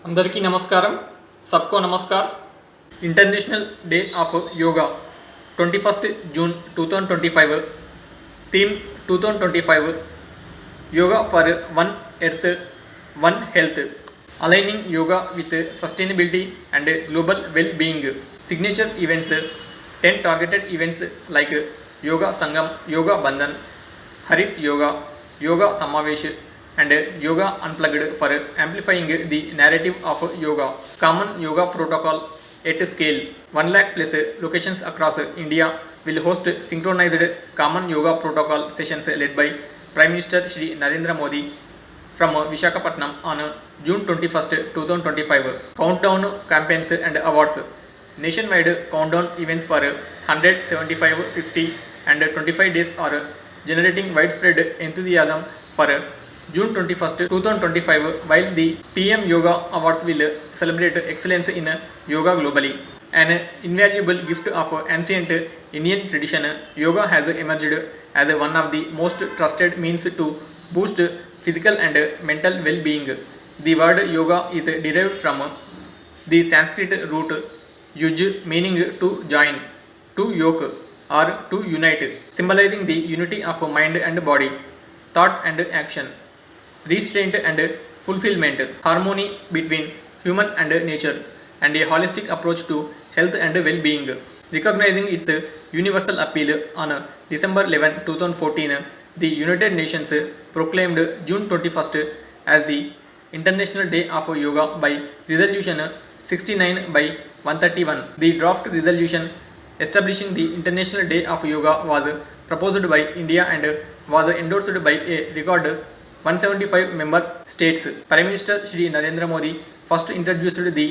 అందరికీ నమస్కారం. సబ్కో నమస్కార్. International day of yoga 21st June 2025. Theme 2025 yoga for one earth one health, aligning yoga with sustainability and global well being. Signature events 10 targeted events like yoga Sangam, yoga Bandhan, Harit yoga, yoga Samavesh and yoga unplugged for amplifying the narrative of yoga. Common yoga protocol at scale. 1 lakh plus locations across India will host synchronized common yoga protocol sessions led by Prime Minister Shri Narendra Modi from Visakhapatnam on June 21st, 2025. Countdown campaigns and awards. Nationwide countdown events for 100, 75, 50 and 25 days are generating widespread enthusiasm for June 21st, 2025, while the PM Yoga Awards will celebrate excellence in yoga globally. An invaluable gift of ancient Indian tradition, yoga has emerged as one of the most trusted means to boost physical and mental well-being. The word yoga is derived from the Sanskrit root yuj, meaning to join, to yoke or to unite, symbolizing the unity of mind and body, thought and action, restraint and fulfillment, harmony between human and nature, and a holistic approach to health and well-being. Recognizing its universal appeal on December 11, 2014, the United Nations proclaimed June 21st as the International Day of Yoga by Resolution 69 by 131. The draft resolution establishing the International Day of Yoga was proposed by India and was endorsed by a record 175 member states. Prime Minister Shri Narendra Modi first introduced the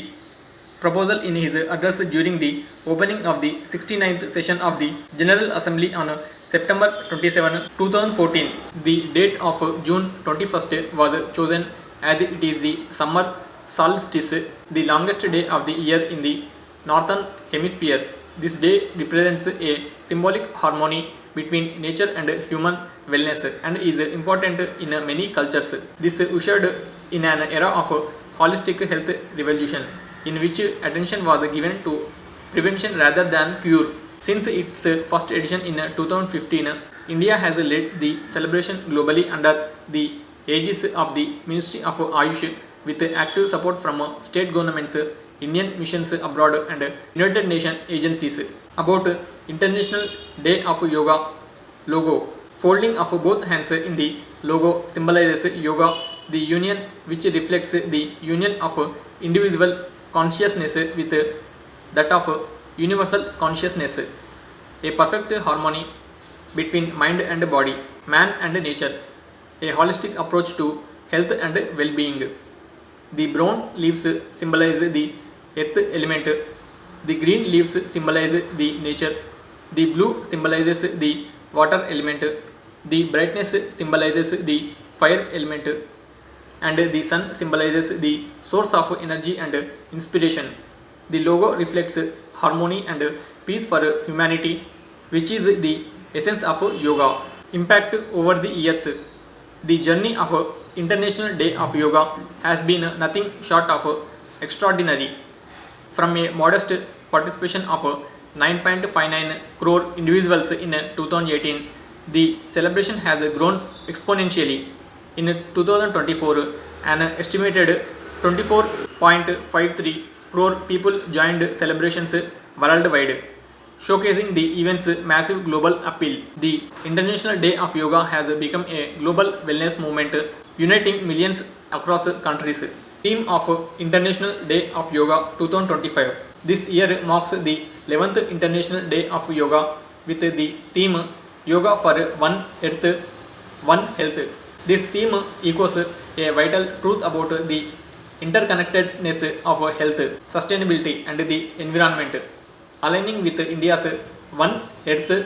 proposal in his address during the opening of the 69th session of the General Assembly on September 27, 2014. The date of June 21st was chosen as it is the summer solstice, the longest day of the year in the northern hemisphere. This day represents a symbolic harmony between nature and human wellness and is important in many cultures. This ushered in an era of holistic health revolution in which attention was given to prevention rather than cure. Since its first edition in 2015, India has led the celebration globally under the aegis of the Ministry of Ayush with active support from state governments, Indian missions abroad and United Nations agencies. About International Day of Yoga logo. Folding of both hands in the logo symbolizes yoga, the union which reflects the union of individual consciousness with that of universal consciousness, a perfect harmony between mind and body, man and nature, a holistic approach to health and well-being. The brown leaves symbolize the earth element, the green leaves symbolize the nature, the blue symbolizes the water element, the brightness symbolizes the fire element, and the sun symbolizes the source of energy and inspiration. The logo reflects harmony and peace for humanity, which is the essence of yoga. Impact over the years. The journey of International Day of Yoga has been nothing short of extraordinary. From a modest participation of 9.59 crore individuals in 2018, the celebration has grown exponentially. In 2024, an estimated 24.53 crore people joined celebrations worldwide, showcasing the event's massive global appeal. The International Day of Yoga has become a global wellness movement, uniting millions across countries. Theme of International Day of Yoga 2025. This year marks the 11th International Day of Yoga with the theme Yoga for One Earth, One Health. This theme echoes a vital truth about the interconnectedness of health, sustainability and the environment, aligning with India's One Earth,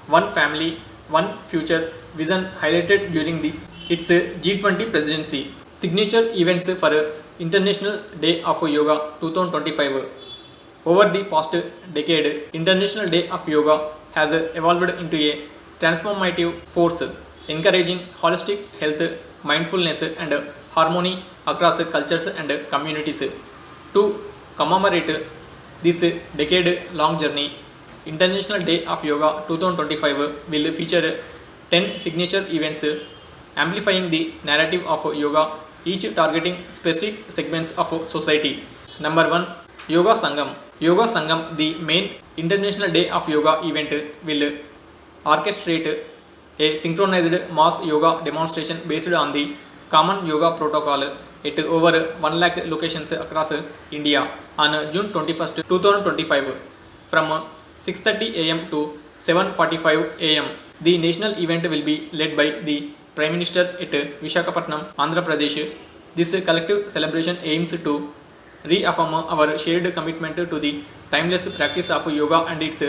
One Family, One Future vision highlighted during its G20 presidency. Signature events for International Day of Yoga 2025. Over the past decade, International Day of Yoga has evolved into a transformative force, encouraging holistic health, mindfulness, and harmony across cultures and communities. To commemorate this decade-long journey, International Day of Yoga 2025 will feature 10 signature events amplifying the narrative of yoga, each targeting specific segments of society. Number 1. Yoga Sangam. Yoga Sangam, the main International Day of Yoga event, will orchestrate a synchronized mass yoga demonstration based on the common yoga protocol at over 1 lakh locations across India on June 21st, 2025 from 6:30 am to 7:45 am. The national event will be led by the Prime Minister at Visakhapatnam, Andhra Pradesh. This collective celebration aims to reaffirm our shared commitment to the timeless practice of yoga and its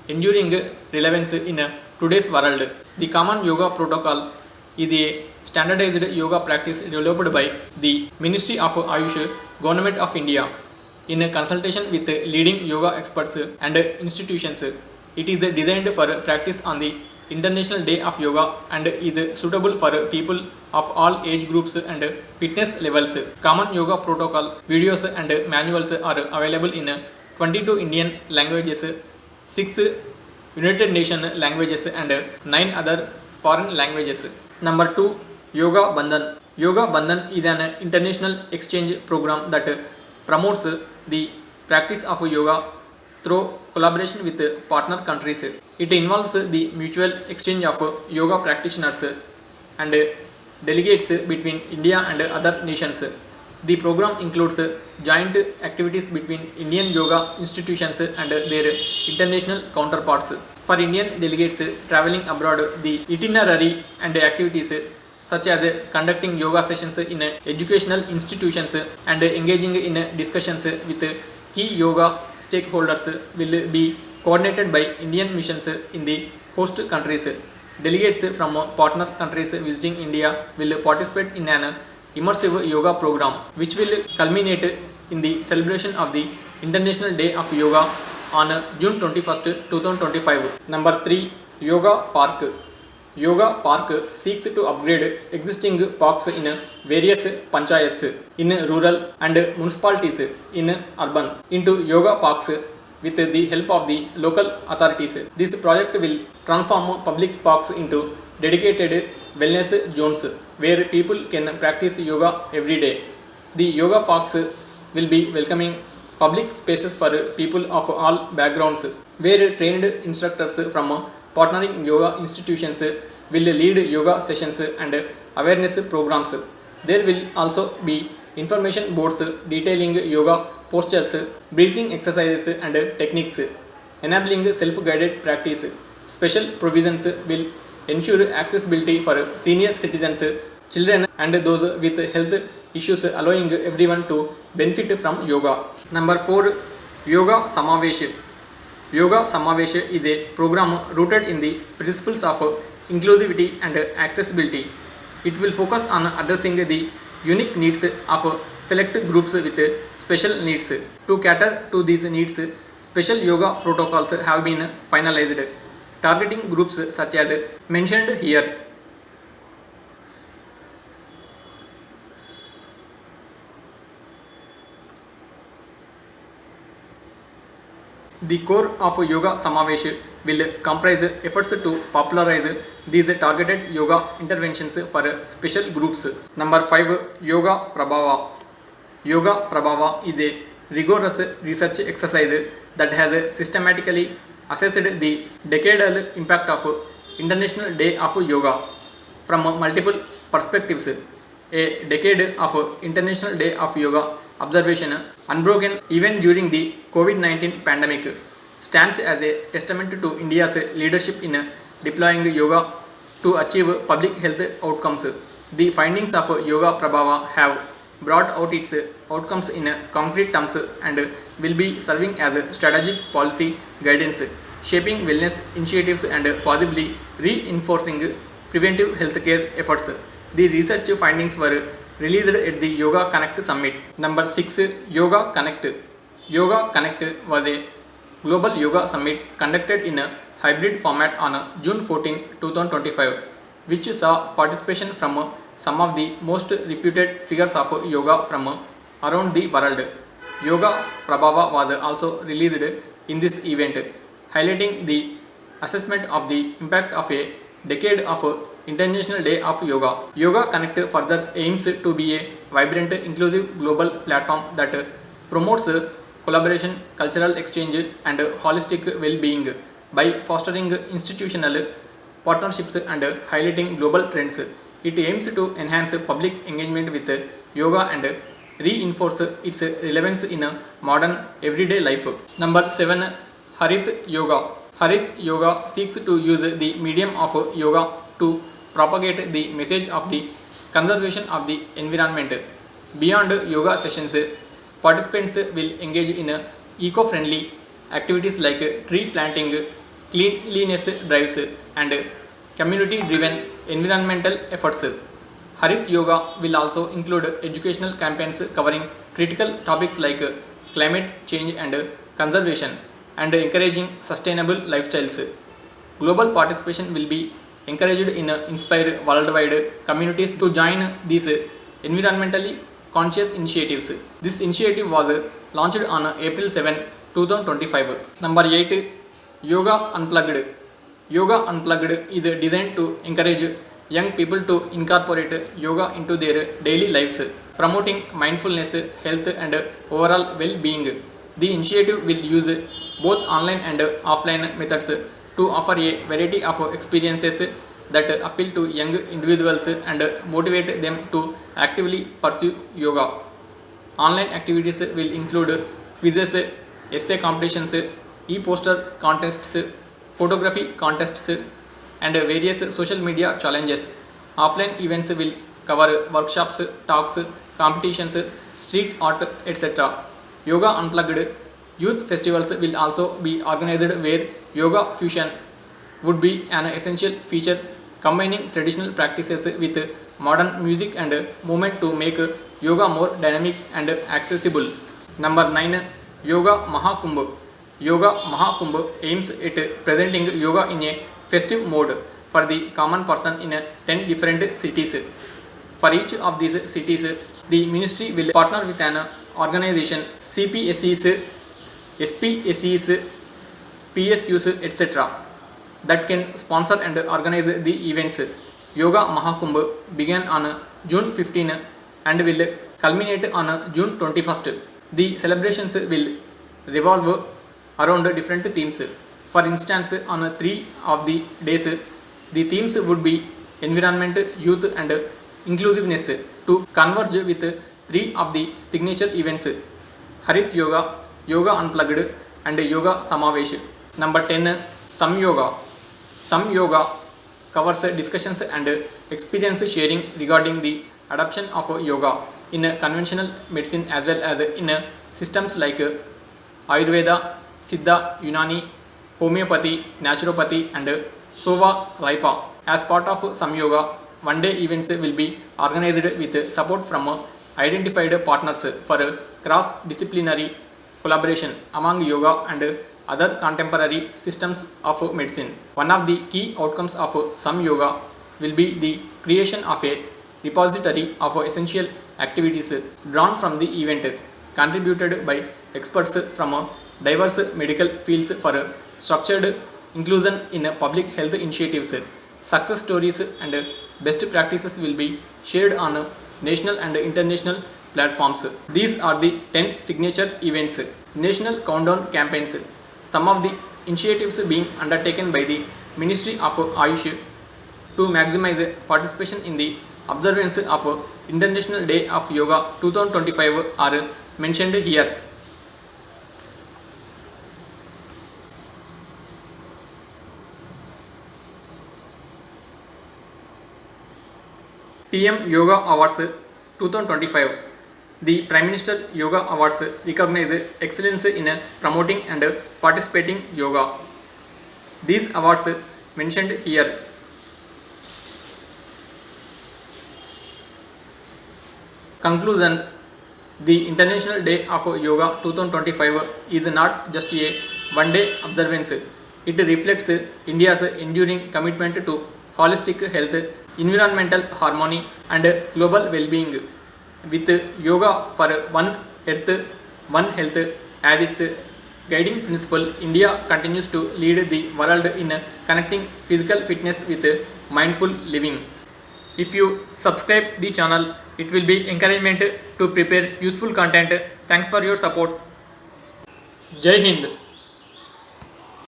enduring relevance in today's world. The Common Yoga Protocol is a standardized yoga practice developed by the Ministry of Ayush, Government of India, in consultation with leading yoga experts and institutions. It is designed for practice on the International Day of Yoga and is suitable for people of all age groups and fitness levels. Common Yoga Protocol videos and manuals are available in 22 Indian languages, 6 United Nations languages and 9 other foreign languages. Number 2. Yoga Bandhan. Yoga Bandhan is an international exchange program that promotes the practice of yoga through collaboration with partner countries. It involves the mutual exchange of yoga practitioners and delegates between India and other nations. The program includes joint activities between Indian yoga institutions and their international counterparts. For Indian delegates traveling abroad, the itinerary and activities such as conducting yoga sessions in educational institutions and engaging in discussions with key yoga stakeholders will be coordinated by Indian missions in the host countries. Delegates from partner countries visiting India will participate in an immersive yoga program which will culminate in the celebration of the International Day of Yoga on June 21st, 2025. Number 3. Yoga Park. Yoga Park seeks to upgrade existing parks in various panchayats in rural and municipalities in urban into yoga parks with the help of the local authorities. This project will transform public parks into dedicated wellness zones where people can practice yoga every day. The yoga parks will be welcoming public spaces for people of all backgrounds, where trained instructors from partnering yoga institutions will lead yoga sessions and awareness programs. There will also be information boards detailing yoga postures, breathing exercises and techniques, enabling self-guided practice. Special provisions will ensure accessibility for senior citizens, children and those with health issues, allowing everyone to benefit from yoga. Number 4. Yoga Samavesh. Yoga Samavesh is a program rooted in the principles of inclusivity and accessibility. It will focus on addressing the unique needs of select groups with special needs. To cater to these needs, special yoga protocols have been finalized, targeting groups such as mentioned here. The core of Yoga Samavesh will comprise efforts to popularize these targeted yoga interventions for special groups. Number 5. Yoga Prabhava. Yoga Prabhava is a rigorous research exercise that has systematically assessed the decadal impact of International Day of Yoga from multiple perspectives. A decade of International Day of Yoga observation, unbroken even during the COVID-19 pandemic, stands as a testament to India's leadership in deploying yoga to achieve public health outcomes. The findings of Yoga Prabhava have brought out its outcomes in concrete terms and will be serving as strategic policy guidance, shaping wellness initiatives and possibly reinforcing preventive healthcare efforts. The research findings were released at the Yoga Connect Summit. Number 6. Yoga Connect. Yoga Connect was a global yoga summit conducted in a hybrid format on June 14, 2025, which saw participation from some of the most reputed figures of yoga from around the world. Yoga Prabhava was also released in this event, highlighting the assessment of the impact of a decade of International Day of Yoga. Yoga Connect further aims to be a vibrant, inclusive global platform that promotes collaboration, cultural exchange, and holistic well-being by fostering institutional partnerships and highlighting global trends. It aims to enhance public engagement with yoga and reinforce its relevance in modern everyday life. Number 7. Harit Yoga. Harit Yoga seeks to use the medium of yoga to propagate the message of the conservation of the environment. Beyond yoga sessions, participants will engage in eco-friendly activities like tree planting, cleanliness drives, and community-driven environmental efforts. Harit Yoga will also include educational campaigns covering critical topics like climate change and conservation and encouraging sustainable lifestyles. Global participation will be encouraged in inspire worldwide communities to join these environmentally conscious initiatives. This initiative was launched on April 7, 2025. Number 8. Yoga Unplugged. Yoga Unplugged is designed to encourage young people to incorporate yoga into their daily lives, promoting mindfulness, health, and overall well-being. The initiative will use both online and offline methods to offer a variety of experiences that appeal to young individuals and motivate them to actively pursue yoga. Online activities will include quizzes, essay competitions, e-poster contests, photography contests, and various social media challenges. Offline events will cover workshops, talks, competitions, street art, etc. Yoga Unplugged youth festivals will also be organized where yoga fusion would be an essential feature, combining traditional practices with modern music and movement to make yoga more dynamic and accessible. Number 9. Yoga Mahakumbh. Yoga Mahakumbh aims at presenting yoga in a festive mode for the common person in 10 different cities. For each of these cities, the ministry will partner with an organization, CPSEs, SPSEs, PSUs, etc., that can sponsor and organize the events. Yoga Mahakumbh began on June 15 and will culminate on June 21st. The celebrations will revolve around different themes. For instance, on 3 of the days, the themes would be environment, youth, and inclusiveness to converge with 3 of the signature events: Harit Yoga, Yoga Unplugged, and Yoga Samavesh. Number 10. Samyoga. Samyoga covers discussions and experience sharing regarding the adoption of yoga in conventional medicine as well as in systems like Ayurveda, Siddha, Unani, homeopathy, naturopathy, and Sova Raipa. As part of Samyoga, one-day events will be organized with support from identified partners for cross-disciplinary collaboration among yoga and other contemporary systems of medicine. One of the key outcomes of Samyoga will be the creation of a repository of essential activities drawn from the event, contributed by experts from diverse medical fields for structured inclusion in public health initiatives. Success stories and best practices will be shared on national and international platforms. These are the 10 signature events. National countdown campaigns. Some of the initiatives being undertaken by the Ministry of Ayush to maximize participation in the observance of International Day of Yoga 2025 are mentioned here. PM Yoga Awards 2025. The Prime Minister Yoga Awards recognize excellence in promoting and participating yoga. These awards mentioned here. Conclusion. The International Day of Yoga 2025 is not just a one-day observance. It reflects India's enduring commitment to holistic health, environmental harmony, and global well-being. With yoga for One Earth, One Health as its guiding principle, India continues to lead the world in connecting physical fitness with mindful living. If you subscribe the channel, it will be encouragement to prepare useful content. Thanks for your support. Jai Hind.